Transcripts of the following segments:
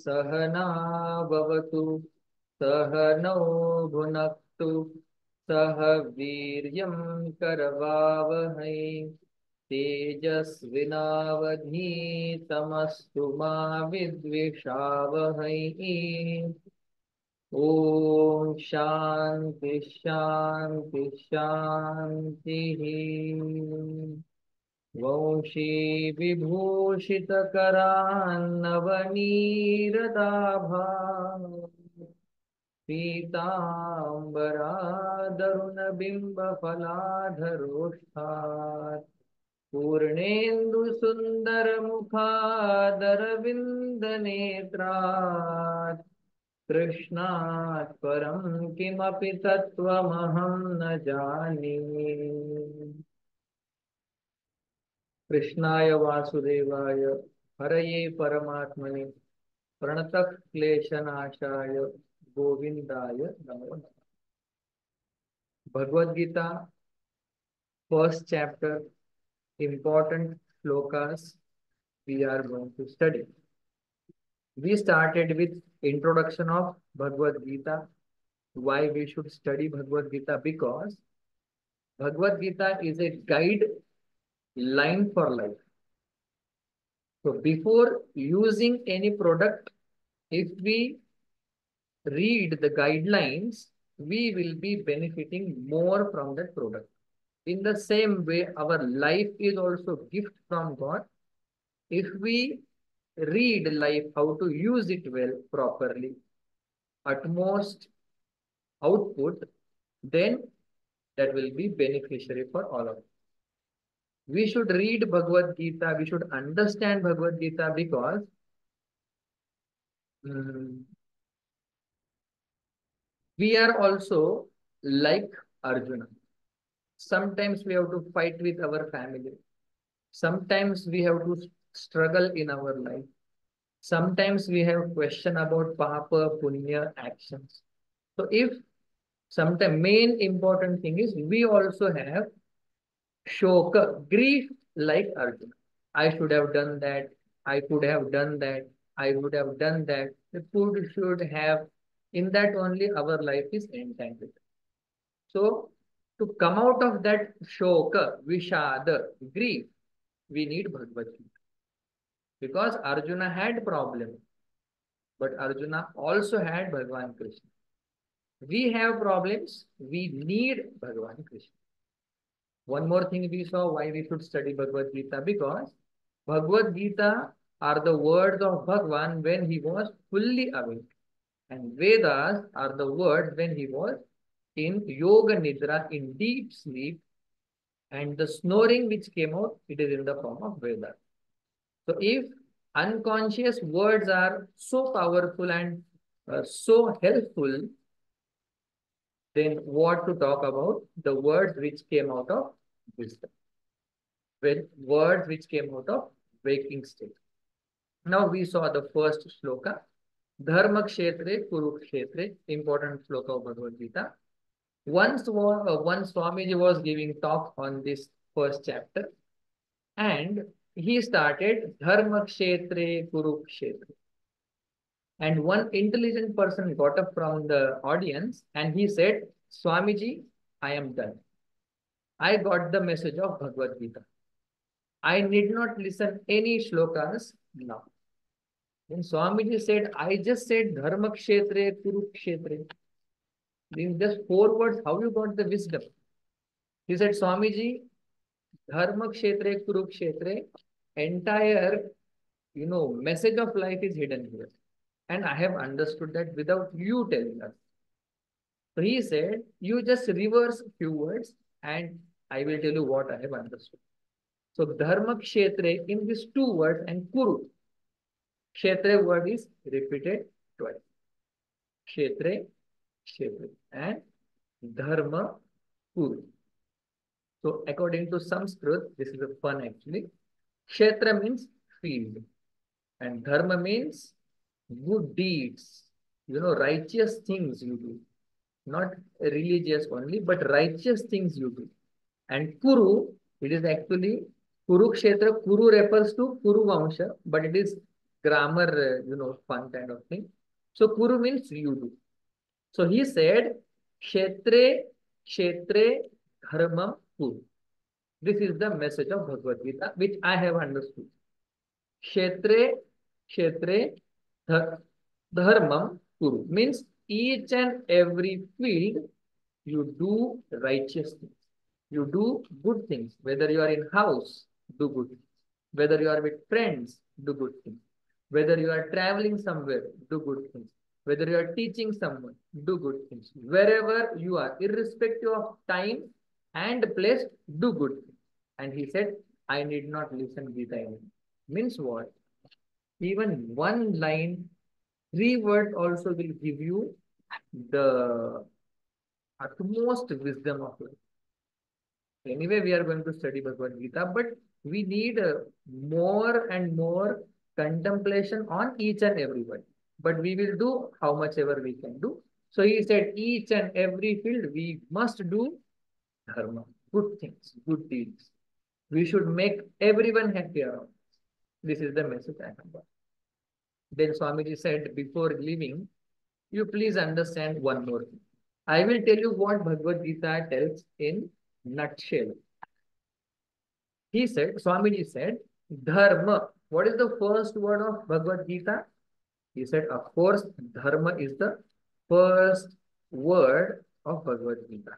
सहना भवतु सहनौ भुनक्तु सह वीर्यं करवावहै तेजस्विनावधीतमस्तु मा विद्विषावहै। ओम शांति शांति शांति। वंशी विभूषित करान्नवनीरदाभा पीतांबरादरुण बिंब फलाधरोष्ठात् पूर्णेन्दु सुंदर मुखादरविंद नेत्रात् कृष्णात् परं किमपि तत्त्वमहं न जाने। कृष्णाय वासुदेवाय हरये परमात्मने प्रणतः क्लेशनाशाय गोविंदाय नमो नमः। Bhagavad Gita, first chapter, important shlokas we are going to study. We started with introduction of Bhagavad Gita. Why we should study Bhagavad Gita? Because Bhagavad Gita is a guide line for life. So before using any product, if we read the guidelines, we will be benefiting more from that product. In the same way, our life is also gift from God. If we read life, how to use it well, properly, utmost output, then that will be beneficiary for all of us. We should read Bhagavad Gita, we should understand Bhagavad Gita because we are also like Arjuna. Sometimes we have to fight with our family. Sometimes we have to struggle in our life. Sometimes we have question about papa, punya, actions. So if sometimes main important thing is we also have shoka, grief like Arjuna. I should have done that. I could have done that. I would have done that. The food should have. In that only our life is entangled. So to come out of that shoka, vishada, grief, we need Bhagavad Gita. Because Arjuna had problem, but Arjuna also had Bhagavan Krishna. We have problems, we need Bhagavan Krishna. One more thing we saw why we should study Bhagavad Gita, because Bhagavad Gita are the words of Bhagavan when he was fully awake. And Vedas are the words when he was in Yoga Nidra, in deep sleep. And the snoring which came out, it is in the form of Vedas. So if unconscious words are so powerful and so helpful, then what to talk about the words which came out of wisdom, when words which came out of waking state. Now we saw the first shloka, Dharma Kshetre, Kurukshetre, important shloka of Bhagavad Gita. Once one Swamiji was giving talk on this first chapter, and he started Dharma Kshetre, Kurukshetre. And one intelligent person got up from the audience and he said, Swamiji, I am done. I got the message of Bhagavad Gita. I need not listen any shlokas now. Then Swamiji said, I just said Dharma Kshetre, Kurukshetre. In just 4 words, how you got the wisdom? He said, Swamiji, Dharma Kshetre, Kurukshetre, entire, message of life is hidden here. And I have understood that without you telling us. So he said, you just reverse a few words and I will tell you what I have understood. So Dharma Kshetre in these 2 words and Kuru. Kshetre word is repeated twice. Kshetre, Kshetre and Dharma, Kuru. So according to Sanskrit, this is a fun actually. Kshetra means field and Dharma means good deeds, righteous things you do. Not religious only, but righteous things you do. And Kuru, it is actually Kurukshetra. Kuru refers to Kuru Vamsha, but it is grammar, fun kind of thing. So Kuru means you do. So he said, Kshetre, Kshetre, Dharmam, Kuru. This is the message of Bhagavad Gita, which I have understood. Kshetre, Kshetre, Dharmam, Kuru. Means each and every field you do righteous things. You do good things. Whether you are in house, do good things. Whether you are with friends, do good things. Whether you are traveling somewhere, do good things. Whether you are teaching someone, do good things. Wherever you are, irrespective of time and place, do good things. And he said, I need not listen Gita anymore. Means what? Even one line, 3 words also will give you the utmost wisdom of life. Anyway, we are going to study Bhagavad Gita, but we need more and more contemplation on each and every word. But we will do how much ever we can do. So he said, each and every field we must do dharma, good things, good deeds. We should make everyone happy around us. This is the message I have got. Then Swamiji said, before leaving, you please understand one more thing. I will tell you what Bhagavad Gita tells in nutshell. He said, Swamiji said, Dharma. What is the first word of Bhagavad Gita? He said, of course, Dharma is the first word of Bhagavad Gita.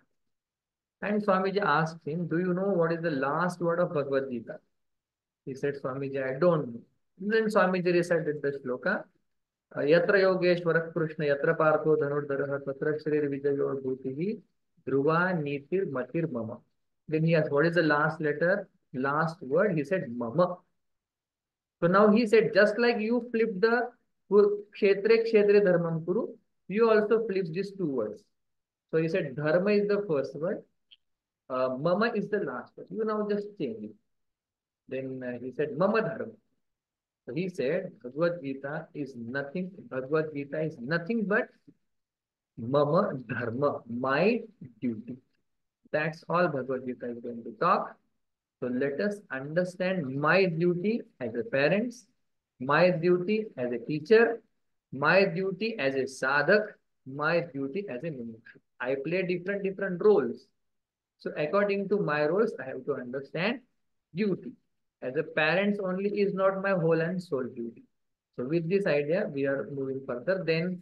And Swamiji asked him, do you know what is the last word of Bhagavad Gita? He said, Swamiji, I don't know. Then Swamiji recited the shloka, Yatra Yogeshwara Krishna Yatra Partho Dhanurdhara Tatra Shrir Vijayo Bhutihi Dhruva Nitir Matir Mama. Then he asked, what is the last letter? Last word? He said, Mama. So now he said, just like you flipped the Kshetre Kshetre Dharmam Kuru, you also flip these 2 words. So he said, Dharma is the first word, Mama is the last word. You now just change it. Then he said, Mama Dharma. So he said, Bhagavad Gita is nothing but Mama Dharma, my duty. That's all Bhagavad Gita is going to talk. So let us understand my duty as a parent, my duty as a teacher, my duty as a sadhak, my duty as a mumukshu. I play different roles. So according to my roles, I have to understand duty. As a parent only is not my whole and soul duty. So with this idea, we are moving further. Then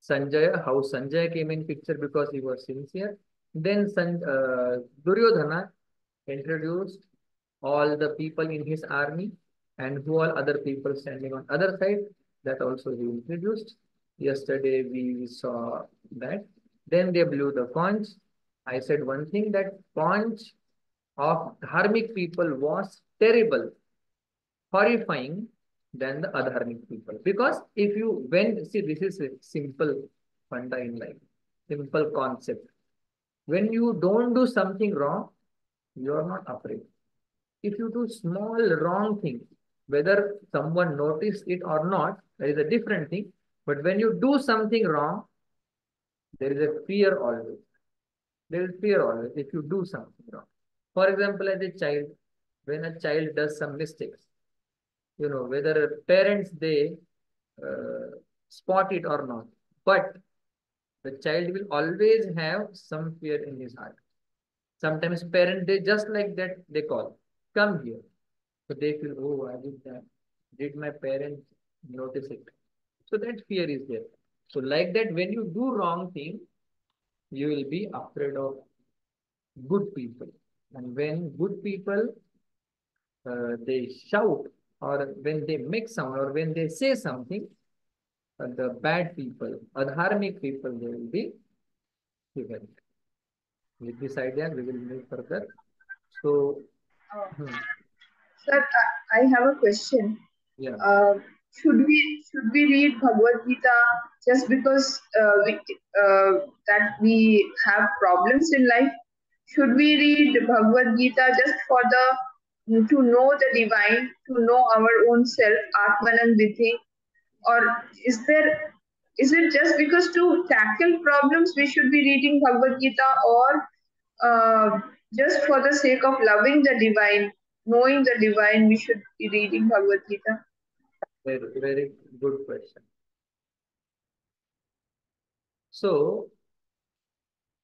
Sanjaya, how Sanjaya came in picture because he was sincere. Then Duryodhana introduced all the people in his army and who all other people standing on other side. That also he introduced. Yesterday we saw that. Then they blew the conch. I said one thing, that conch of dharmic people was terrible, horrifying than the adharmic people. Because if you, see, this is a simple funda in life, simple concept. When you don't do something wrong, you are not afraid. If you do small wrong thing, whether someone noticed it or not, that is a different thing. But when you do something wrong, there is a fear always. There is fear always if you do something wrong. For example, as a child, when a child does some mistakes, whether parents, they spot it or not, but the child will always have some fear in his heart. Sometimes parents, they just like that, they call, come here. So they feel, oh, I did that. Did my parents notice it? So that fear is there. So like that, when you do wrong thing, you will be afraid of good people. And when good people, they shout, or when they make sound, or when they say something, the bad people, adharmic people, they will be given. With this idea, we will move further. So, Sir, I have a question. yeah. Should we read Bhagavad Gita just because that we have problems in life? Should we read Bhagavad Gita just for the to know the divine, to know our own self, Atman and Vidhi, or is it just because to tackle problems we should be reading Bhagavad Gita, or just for the sake of loving the divine? knowing the divine, we should be reading Bhagavad Gita? Very, very good question. So,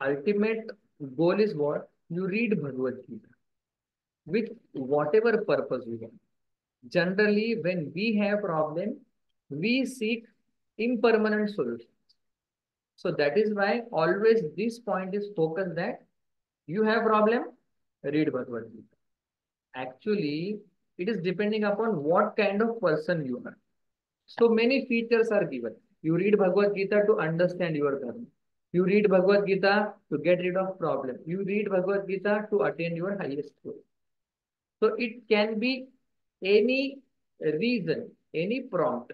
ultimate goal is what? You read Bhagavad Gita with whatever purpose you want. Generally, when we have problem, we seek impermanent solutions. So that is why always this point is focused that you have problem, read Bhagavad Gita. Actually, it is depending upon what kind of person you are. So many features are given. You read Bhagavad Gita to understand your dharma. You read Bhagavad Gita to get rid of problem. You read Bhagavad Gita to attain your highest goal. So it can be any reason, any prompt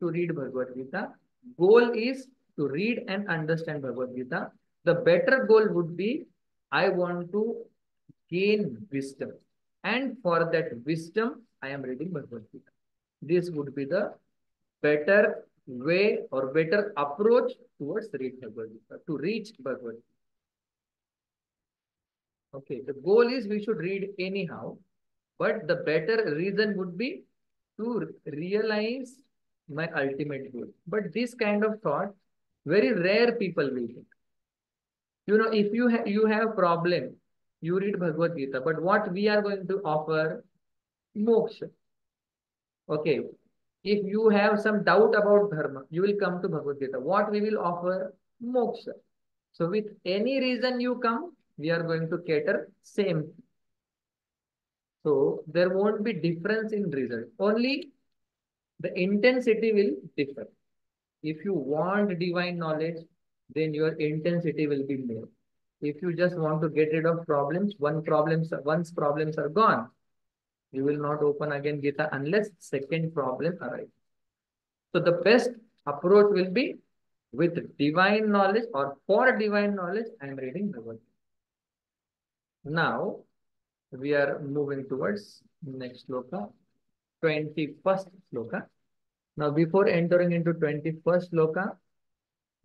to read Bhagavad Gita. Goal is to read and understand Bhagavad Gita. The better goal would be, I want to gain wisdom. And for that wisdom, I am reading Bhagavad Gita. This would be the better way or better approach towards read Bhagavad Gita, to reach Bhagavad Gita. Okay, the goal is we should read anyhow, but the better reason would be to realize my ultimate goal. But this kind of thought, very rare people will get. You know, if you have problem, you read Bhagavad Gita, but what we are going to offer? Moksha. Okay. If you have some doubt about Dharma, you will come to Bhagavad Gita. What we will offer? Moksha. So with any reason you come, we are going to cater same. So there won't be difference in result. Only the intensity will differ. If you want divine knowledge, then your intensity will be more. If you just want to get rid of problems, once problems are gone, you will not open again Gita unless second problem arises. So the best approach will be with divine knowledge or for divine knowledge, I am reading Bhagavad Gita. Now we are moving towards next sloka, 21st sloka. Now before entering into 21st sloka,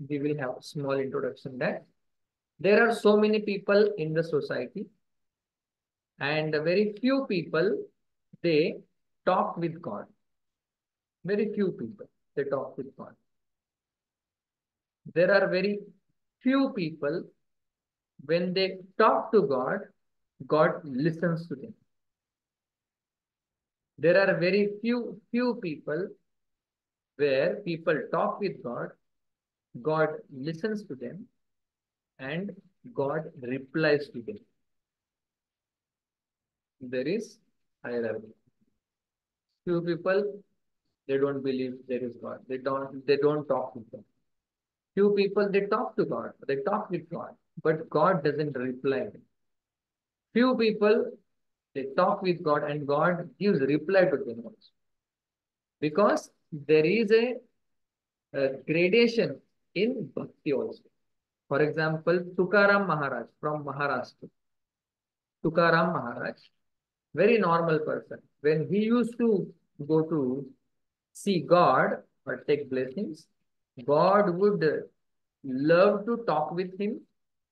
we will have a small introduction that there are so many people in the society and very few people, they talk with God. Very few people, they talk with God. There are very few people, when they talk to God, God listens to them. There are very few people where people talk with God, God listens to them, and God replies to them. There is hierarchy. Few people, they don't believe there is God. They don't talk with God. Few people, they talk to God, they talk with God, but God doesn't reply. Few people, they talk with God and God gives reply to them also. Because there is a gradation in bhakti also. For example, Tukaram Maharaj from Maharashtra. Tukaram Maharaj, very normal person. When he used to go to see God or take blessings, God would love to talk with him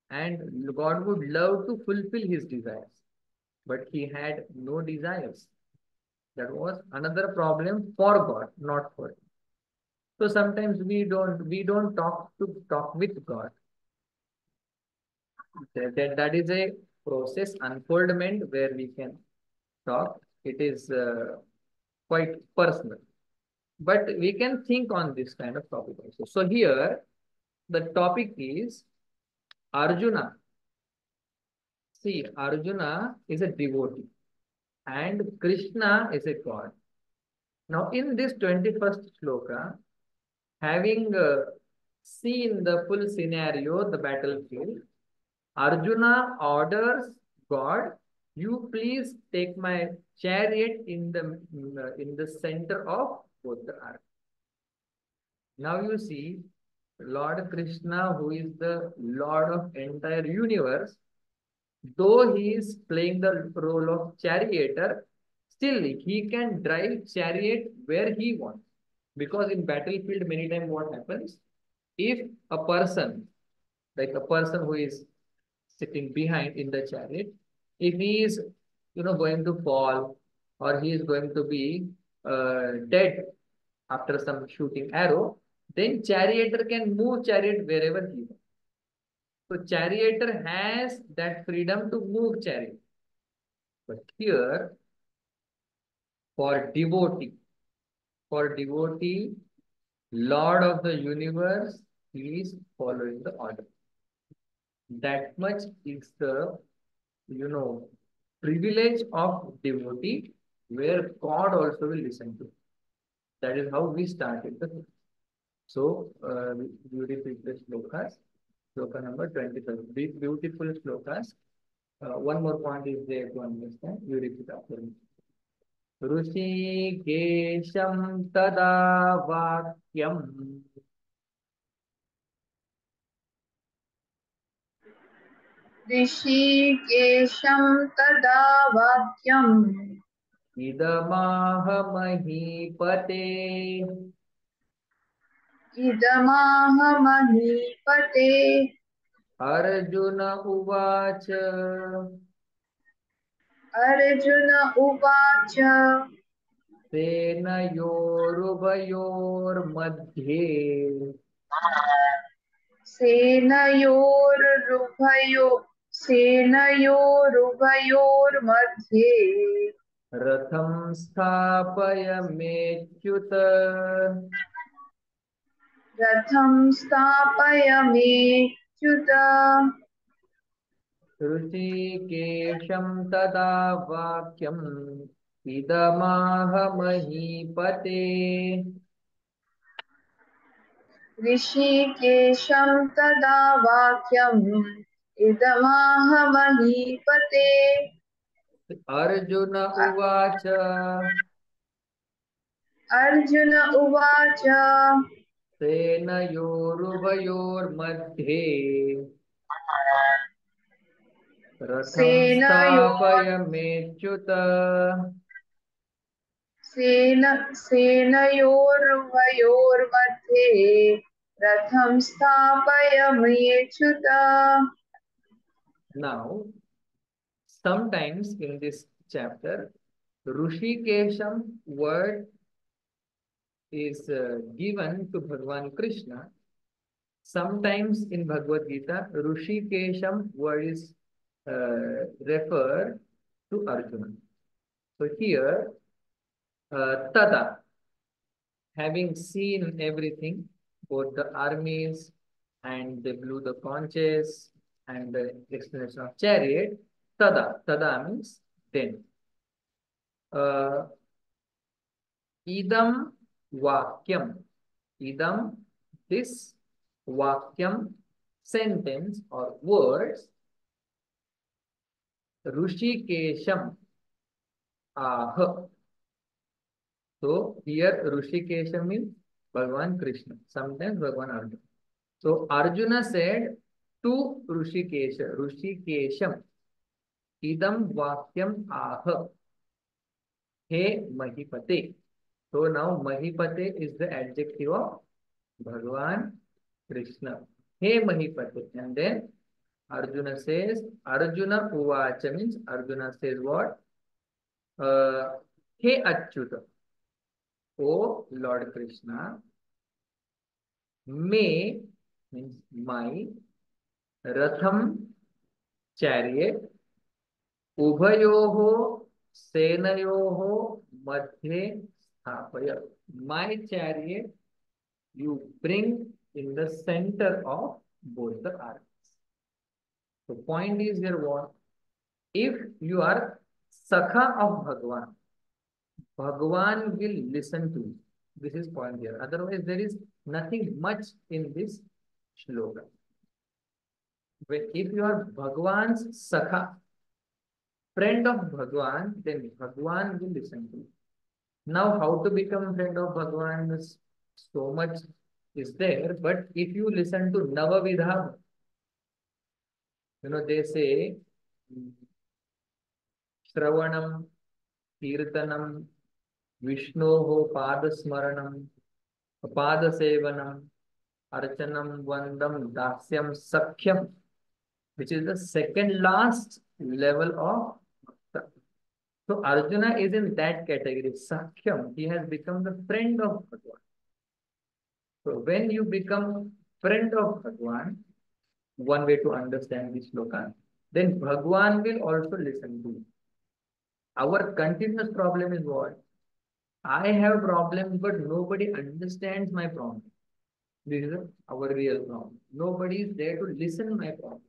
and God would love to fulfill his desires. But he had no desires. That was another problem for God, not for him. So sometimes we don't talk with God. That is a process unfoldment where we can talk. It is quite personal. But we can think on this kind of topic also. So here the topic is Arjuna. See, Arjuna is a devotee and Krishna is a god. Now in this 21st sloka, having seen the full scenario, the battlefield, Arjuna orders God, you please take my chariot in the center of both the army. Now you see, Lord Krishna, who is the Lord of entire universe, though he is playing the role of charioteer, still he can drive chariot where he wants. Because in battlefield, many times what happens? If a person, like a person who is sitting behind in the chariot, if he is going to fall, or he is going to be dead after some shooting arrow, then charioteer can move chariot wherever he wants. So charioteer has that freedom to move chariot. But here, for devotee, Lord of the universe, he is following the order. That much is the, you know, privilege of devotee, where God also will listen to. That is how we started the book. So, we repeat the slokas. Sloka number 25. Beautiful slokas. One more point is there to understand. You repeat after me. ऋषिकेशं तदा वाक्यम् ऋषिकेशं तदा वाक्यम् इदमाह महीपते इदमाह महीपते अर्जुन उवाच अर्जुन उवाच सेनयोरुभयोर्मध्ये सेनयोरुभयो सेनयोरुभयोर्मध्ये रथं स्थापयमेच्युत रथं स्थापयमेच्युत ऋषिकेशं तदा वाक्यम् इदमाह महीपते ऋषिकेशं तदा वाक्यम् इदमाह महीपते अर्जुन उवाच अर्जुन उवाच सेनयोरुभयोर्मध्ये रथं सेनयोर् स्थापयमेच्युत सेनयोरुभयोर्मध्ये रथं स्थापयमेच्युत Now, sometimes in this chapter, Rushikesham word is given to Bhagavan Krishna. Sometimes in Bhagavad Gita, Rushikesham word is referred to Arjuna. So here, Tada, having seen everything, both the armies and they blew the conches and the explanation of chariot, Tada means then. Idam Vakyam, Idam, this Vakyam, sentence or words, Rushikesham, Ah. So here Rushikesham means Bhagavan Krishna, sometimes Bhagavan Arjuna. So Arjuna said to Rushikesham, Idam Vakyam Ah. He Mahipate. So now Mahipate is the adjective of Bhagavan Krishna. He Mahipate. And then Arjuna says, Arjuna Uvacha means Arjuna says what? He Achyuta. O Lord Krishna, may means my, Ratham chariot, Ubhayoho Senayoho Madhye Sthapaya. My chariot you bring in the center of both the armies. The point is here what? If you are Sakha of Bhagavan, Bhagavan will listen to you. This is point here. Otherwise, there is nothing much in this shloka. If you are Bhagavan's Sakha, friend of Bhagavan, then Bhagavan will listen to you. Now, how to become friend of Bhagavan is so much is there, but if you listen to Navavidha, they say Shravanam, Kirtanam, Vishnoho Padasmaranam, Padasevanam, Archanam, Vandam, Dasyam, Sakhyam, which is the second last level of Bhakta. So Arjuna is in that category. Sakhyam, he has become the friend of Bhagwan. So when you become friend of Bhagwan, one way to understand this sloka, then Bhagwan will also listen to you. Our continuous problem is what? I have problems, but nobody understands my problem. This is our real problem. Nobody is there to listen my problem.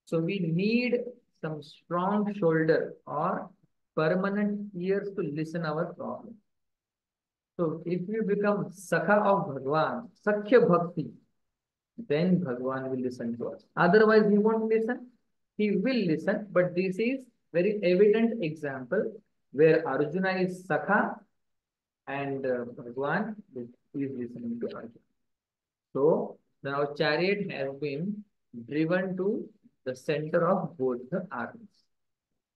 So we need some strong shoulder or permanent ears to listen our problem. So if you become Sakha of Bhagwan, Sakhya Bhakti, then Bhagwan will listen to us. Otherwise, he won't listen. He will listen, but this is very evident example where Arjuna is Sakha and Bhagwan is listening to Arjuna. So now chariot has been driven to the center of both the armies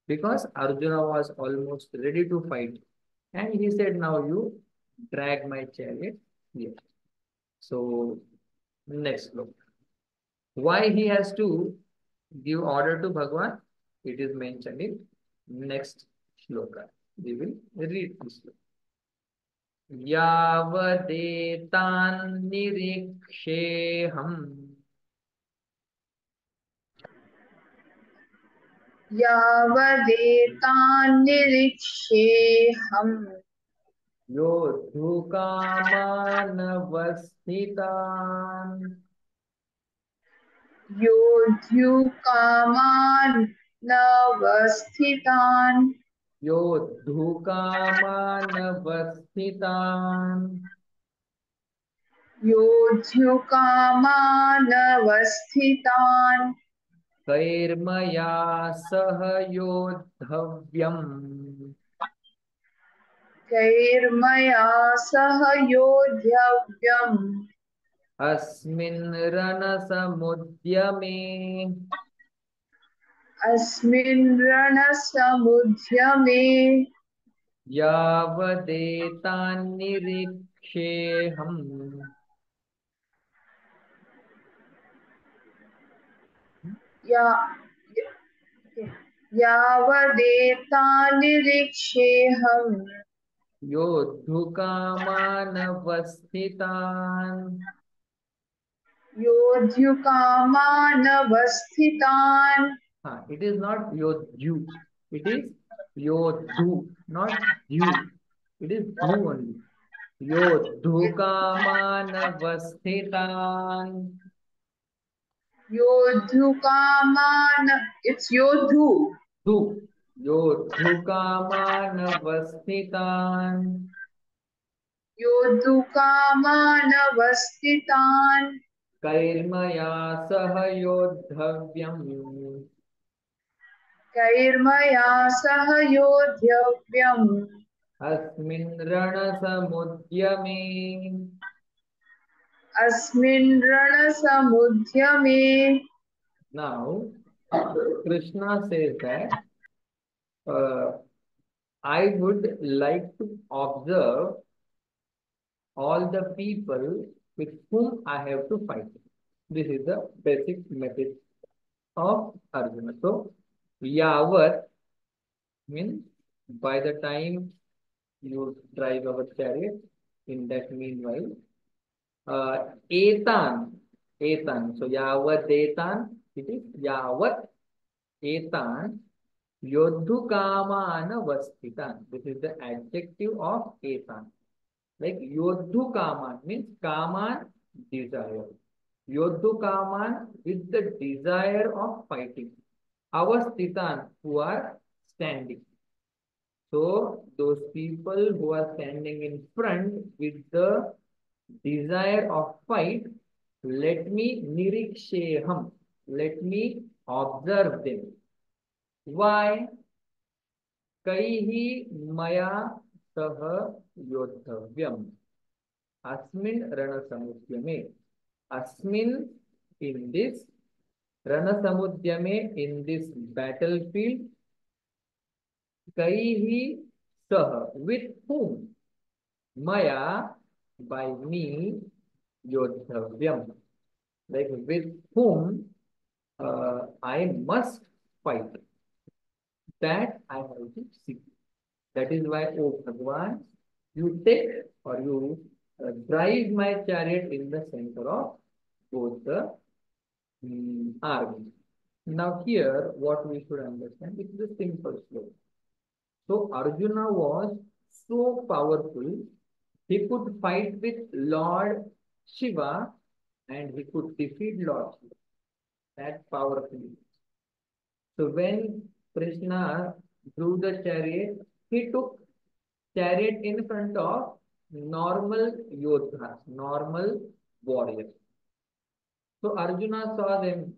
because Arjuna was almost ready to fight, and he said, "Now you drag my chariot here." So next look. Why he has to give order to Bhagwan? It is mentioned in next shloka. We will read this shloka. यावदेतान् निरीक्षेऽहम् यावदेतान्निरीक्षेऽहम् योद्धुकामानवस्थितान् योद्धुकामानवस्थितान् योद्धुकामानवस्थितान् योद्धुकामानवस्थितान् कैर्मया सह योद्धव्यम् कैर्मया सह योद्धव्यम् अस्मिन् रणसमुद्यमे अस्मिन् रणसमुद्यमे यावदेतान्निरीक्षेऽहम् या यावदेतान्निरीक्षेऽहम् योद्धुकामानवस्थितान् योद्धुकामानवस्थितान् it is not yodhu, it is yodhu, not dhu. It is dhu only. Yoddhukamanavasthitan. योद्धुकामान it's योद्धु Dhu. Yoddhukamanavasthitan. योद्धुकामानवस्थितान् Kairmaya saha yodhavyam. कैर्मया सह योद्धव्यम् Asmin ranasamudyame. अस्मिन् रणसमुद्यमे. Now, Krishna says that I would like to observe all the people with whom I have to fight. This is the basic message of Arjuna. So, Yavat means by the time you drive our chariot, in that meanwhile, Etan, Etan. So, Yavat Etan, it is Yavat Etan Yodhukama Anavasthitan. This is the adjective of Etan. Like Yodhu Kaman means Kaman desire. Yodhu Kaman with the desire of fighting. Avasthitan who are standing. So those people who are standing in front with the desire of fight, let me niriksheham. Let me observe them. Why? Kaihi maya सह योद्धव्यम अस्मिन् रणसमुद्यमे अस्मिन् in this रणसमुद्यमे in this battlefield kaihi sah with whom maya by me योद्धव्यम like with whom I must fight that I have to see. That is why, oh Bhagwan, you take or you drive my chariot in the center of both the armies. Now here, what we should understand, it is a simple slope. So Arjuna was so powerful, he could fight with Lord Shiva and he could defeat Lord Shiva. That powerful. So when Krishna drew the chariot, he took chariot in front of normal yodhas, normal warriors. So Arjuna saw them,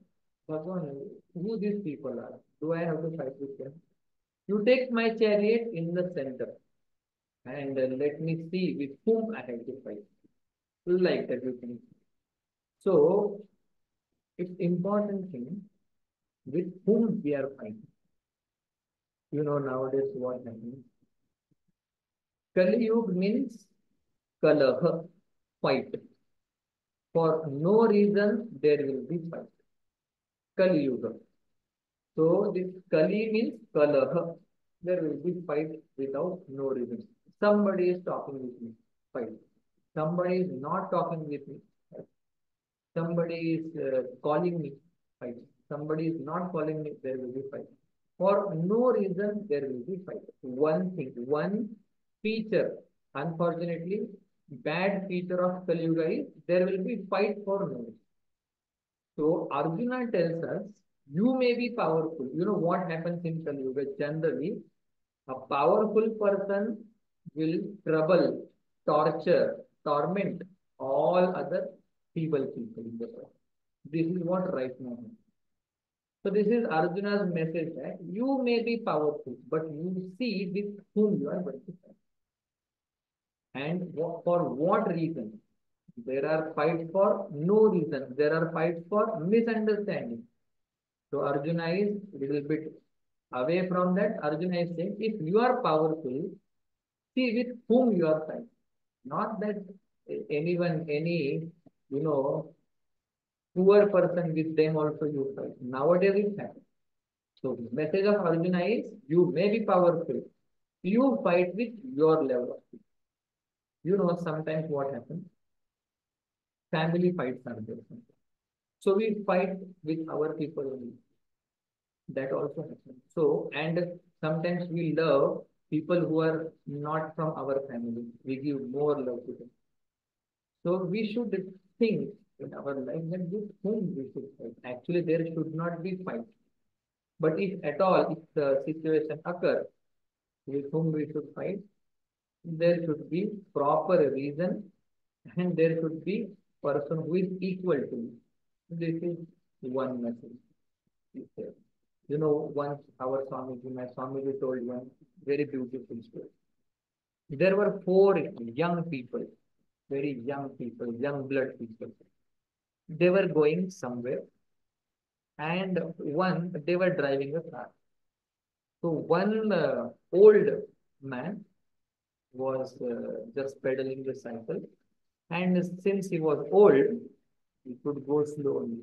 Bhagavan, who these people are? Do I have to fight with them? You take my chariot in the center and let me see with whom I have to fight. Like that you can. So it's important thing with whom we are fighting. You know nowadays what happens. Kali Yuga means kalaha, fight. For no reason there will be fight. Kali Yuga. So this Kali means kalaha. There will be fight without no reason. Somebody is talking with me, fight. Somebody is not talking with me, fight. Somebody is calling me, fight. Somebody is not calling me, there will be fight. For no reason, there will be fight. One thing, one feature, unfortunately, bad feature of Kali Yuga is there will be fight for no reason. So Arjuna tells us, you may be powerful. You know what happens in Kali Yuga? Generally, a powerful person will trouble, torture, torment all other feeble people in the world. This is what right now happens. So this is Arjuna's message that you may be powerful, but you see with whom you are going to fight. And for what reason? There are fights for no reason. There are fights for misunderstanding. So Arjuna is a little bit away from that. Arjuna is saying, if you are powerful, see with whom you are fighting. Not that anyone, you know, poor person with them also you fight. Nowadays it happens. So the message of Arjuna is, you may be powerful. You fight with your level of people. You know, sometimes what happens? Family fights are there. So we fight with our people only. That also happens. So, and sometimes we love people who are not from our family. We give more love to them. So we should think in our life that with whom we should fight. Actually, there should not be fight. But if at all, if the situation occurs with whom we should fight, there should be proper reason and there should be person who is equal to you. This is one message. You know, once our Swamiji, my Swamiji told one very beautiful story. There were four young people, very young people, young blood people. They were going somewhere and one, they were driving a car. So one old man was just pedaling the cycle and since he was old, he could go slowly.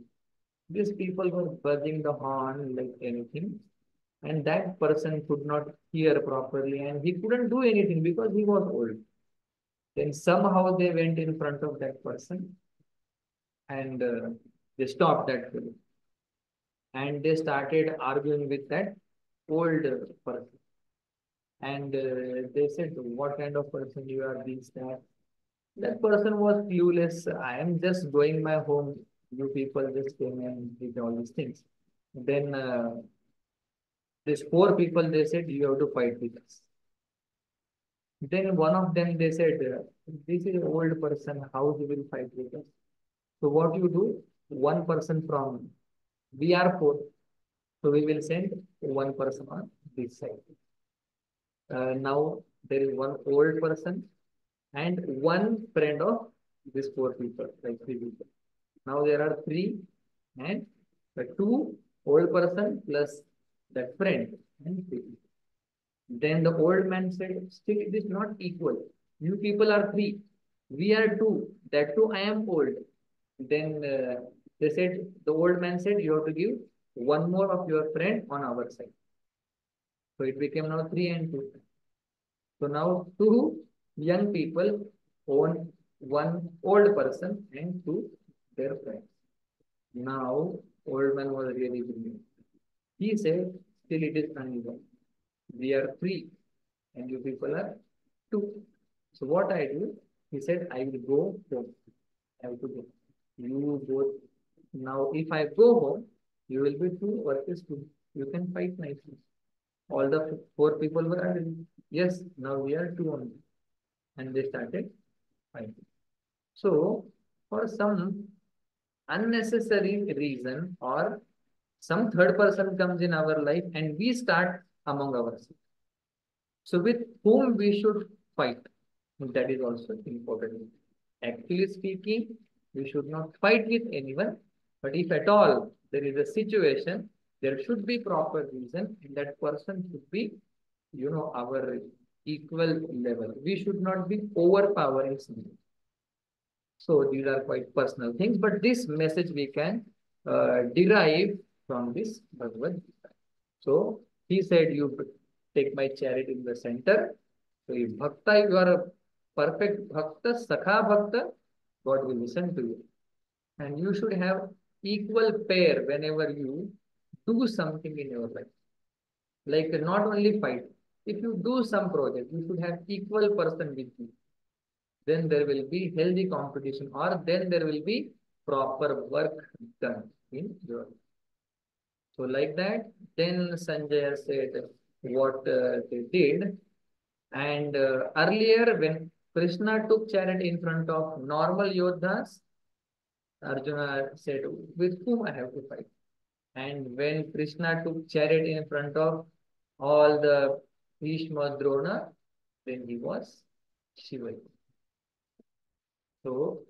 These people were buzzing the horn like anything and that person could not hear properly and he couldn't do anything because he was old. Then somehow they went in front of that person and they stopped that fellow and they started arguing with that old person. And they said, what kind of person you are, this, that. That person was clueless. I am just going my home. You people just came and did all these things. Then these four people, they said, you have to fight with us. Then one of them, they said, this is an old person, how he will fight with us? So what you do? One person from, we are four. So we will send one person on this side. Now there is one old person and one friend of these four people, like three people. Now there are three and the two old person plus that friend and three people. Then the old man said, still it is not equal. You people are three. We are two. That too I am old. Then they said, the old man said, you have to give one more of your friend on our side. So it became now three and two. So now two young people own one old person and two their friends. Now old man was really brilliant. He said, still it is uneven. We are three and you people are two. So what I do, he said, I will go home. I have to go. You both. Now, if I go home, you will be two versus two. You can fight nicely. All the four people were agreed. Yes, now we are two only. And they started fighting. So, for some unnecessary reason or some third person comes in our life and we start among ourselves. So, with whom we should fight? That is also important. Actually speaking, we should not fight with anyone, but if at all there is a situation, there should be proper reason, and that person should be, our equal level. We should not be overpowering someone. So these are quite personal things, but this message we can derive from this Bhagavad Gita. So he said, you take my chariot in the center. So if bhakta, you are a perfect bhakta, sakha bhakta, God will listen to you. And you should have equal pair whenever you do something in your life. Like not only fight. If you do some project, you should have equal person with you. Then there will be healthy competition or then there will be proper work done in your life. So like that, then Sanjay said what they did. And earlier when Krishna took chariot in front of normal yodhas, Arjuna said, with whom I have to fight? And when Krishna took chariot in front of all the Bhishma Drona, then he was Shiva. So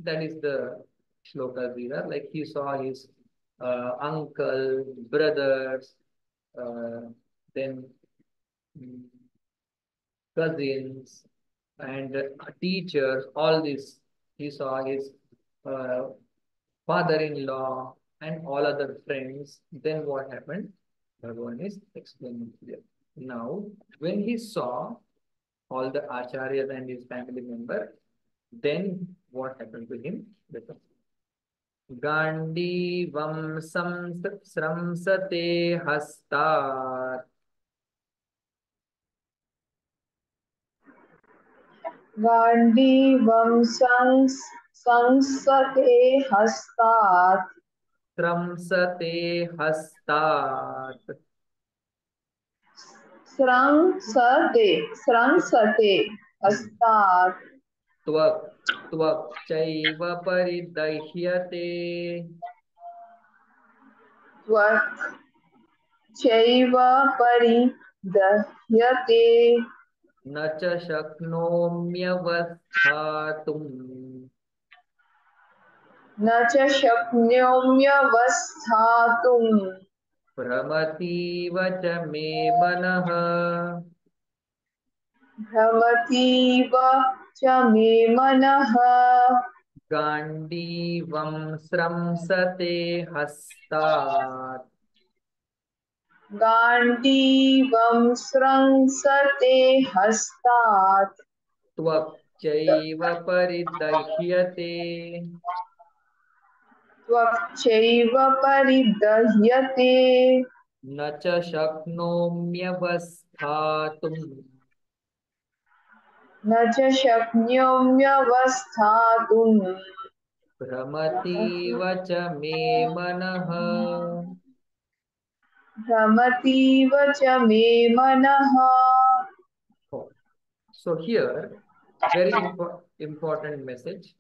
that is the shloka these are. Like he saw his uncle, brothers, uh, then mm, cousins, and teachers, all this. He saw his uh, father-in-law and all other friends. Then what happened? Bhagavan is explaining here. Now, when he saw all the acharyas and his family member, then what happened to him? Gandivam sramsate hastat गाण्डीवं संसते हस्तात् sramsate hastat स्रंसते स्रंसते हस्तात् त्वक् त्वक् चैव परिदह्यते त्वक् चैव परिदह्यते न च शक्नोम्यवस्थातुम् न च शक्नोम्यवस्थातुम् भ्रमतीव च मे मनः भ्रमतीव च मे मनः गाण्डीवं स्रंसते हस्तात् गाण्डीवं स्रंसते हस्तात् त्वक्चैव परिदह्यते त्वक्चैव परिदह्यते न च शक्नोम्यवस्थातुम् न च शक्नोम्यवस्थातुम् भ्रमतीव च मे मनः भ्रमतीव च मे मनः Oh, so here, very important message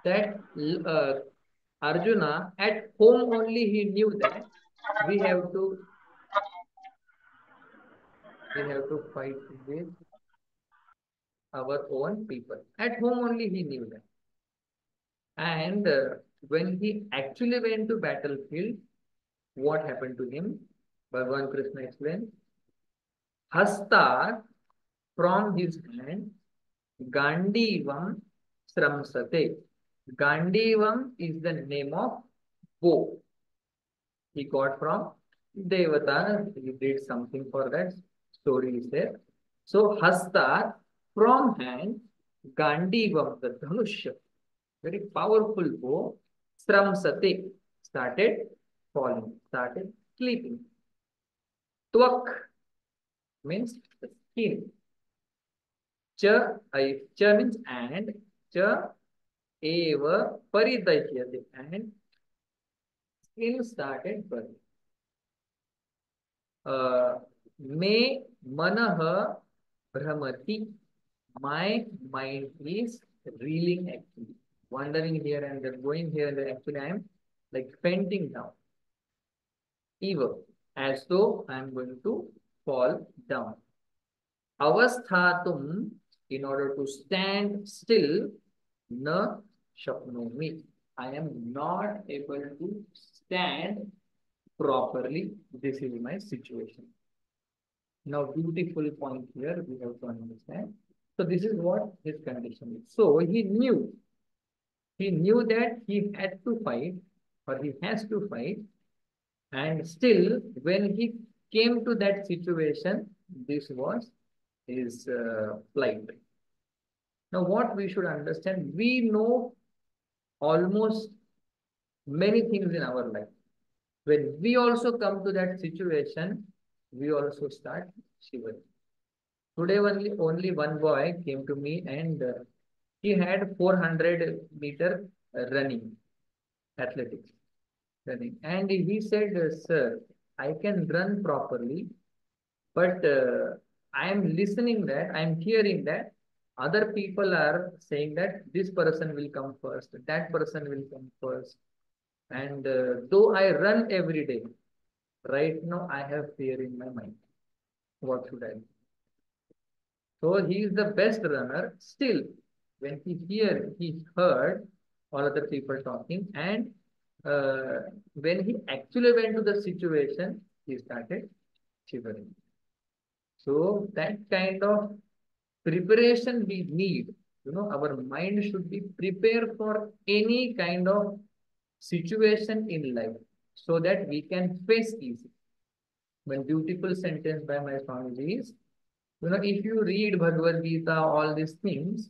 that Arjuna at home only he knew that we have to fight with our own people. At home only he knew that. And when he actually went to battlefield, what happened to him? Bhagavan Krishna explained, Hasta from his hand, Gandivam Sramsate. Gandivam is the name of bow. He got from Devata. He did something for that. Story is there. So Hasta from hand, Gandivam, the Dhanushya, very powerful bow, Sramsate, started falling, started sleeping. Twak means the skin. Cha means and, cha eva paridhyate, and skin started burning. Me manah brahmati, my mind is reeling actually, wandering here and there, going here and there. Actually, I am like fainting down, evil, as though I am going to fall down. Avasthatum, in order to stand still, na shapnomi. I am not able to stand properly. This is my situation. Now, beautiful point here we have to understand. So this is what his condition is. So he knew that he had to fight, or he has to fight, and still when he came to that situation, this was his plight. Now, what we should understand, we know almost many things in our life. When we also come to that situation, we also start shivering. Today only one boy came to me and he had 400-meter running, athletics running. And he said, sir, I can run properly, but I am listening that, I am hearing that other people are saying that this person will come first, that person will come first. And though I run every day, right now I have fear in my mind. What should I do? So he is the best runner. Still, when he heard all other people talking, and when he actually went to the situation, he started shivering. So that kind of preparation we need. Our mind should be prepared for any kind of situation in life so that we can face easy. One beautiful sentence by my Swamiji is, if you read Bhagavad Gita, all these things,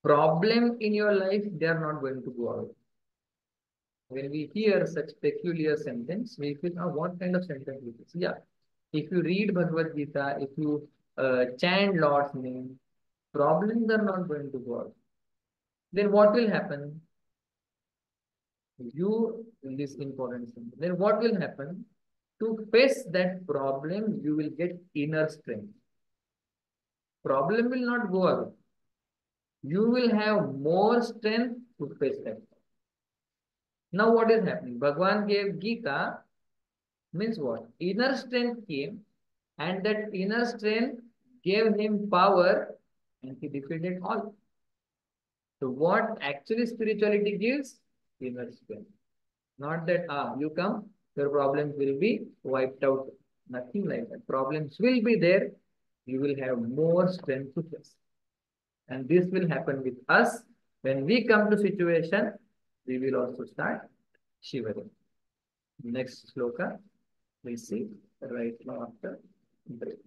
problem in your life, they are not going to go out. When we hear such peculiar sentence, we feel, oh, what kind of sentence is this? Yeah. If you read Bhagavad Gita, if you chant Lord's name, problems are not going to go out. Then what will happen? This important thing. Then what will happen? To face that problem, you will get inner strength. Problem will not go away. You will have more strength to face that. Now what is happening? Bhagwan gave Gita, means what? Inner strength came, and that inner strength gave him power, and he defeated all. So what actually spirituality gives? Inner strength. Not that, you come, your problems will be wiped out. Nothing like that. Problems will be there. You will have more strength to face. And this will happen with us. When we come to situation, we will also start shivering. Next sloka, we see right now after break.